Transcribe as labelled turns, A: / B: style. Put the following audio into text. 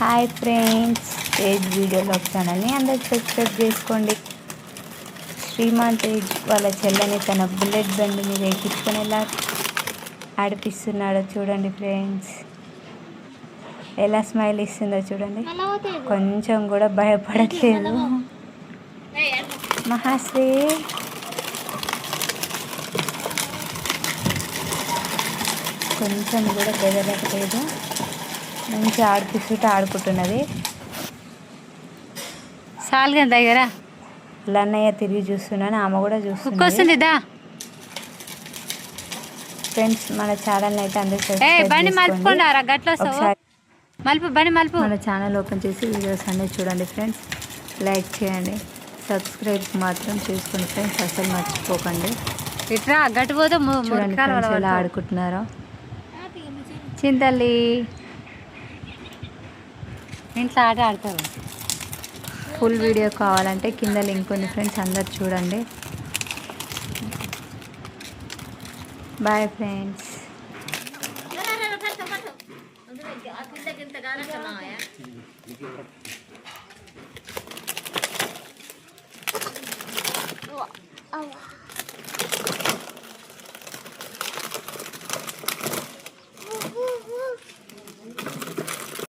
A: Hi friends, Tej వీడియోలాగ్ ఛానల్ని అందరికి subscribe చేసుకోండి. శ్రీమాన్ తేజ్ వాళ్ళ చెల్లని తన బుల్లెట్ బండి మీద ఎక్కించుకొని ఎలా ఆడిపిస్తున్నాడో చూడండి ఫ్రెండ్స్. ఎలా స్మైల్ ఇస్తుందో చూడండి, కొంచెం కూడా భయపడట్లేదు. మహాశ్రీ కొంచెం కూడా బెదరట్లేదు, మంచి ఆడిపిస్తుంటే ఆడుకుంటున్నది.
B: సాల్గా దగ్గర
A: అన్నయ్య తిరిగి చూస్తున్నాను, ఆమె కూడా చూస్తుంది. ఫ్రెండ్స్, మన ఛానల్ అయితే అందరూ మన ఛానల్ ఓపెన్ చేసి వీడియోస్ అన్నీ చూడండి ఫ్రెండ్స్. లైక్ చేయండి, సబ్స్క్రైబ్ మాత్రం చేసుకోండి ఫ్రెండ్స్, అసలు మర్చిపోకండి.
B: ఇట్లా గట్టి పోతే
A: చూడండి ఫ్రెండ్స్ ఎలా ఆడుకుంటున్నారో. చింతల్లి
B: ఇంట్లో ఆట ఆడతారు.
A: ఫుల్ వీడియో కావాలంటే కింద లింక్ ఉంది ఫ్రెండ్స్, అందరు చూడండి. Bye friends.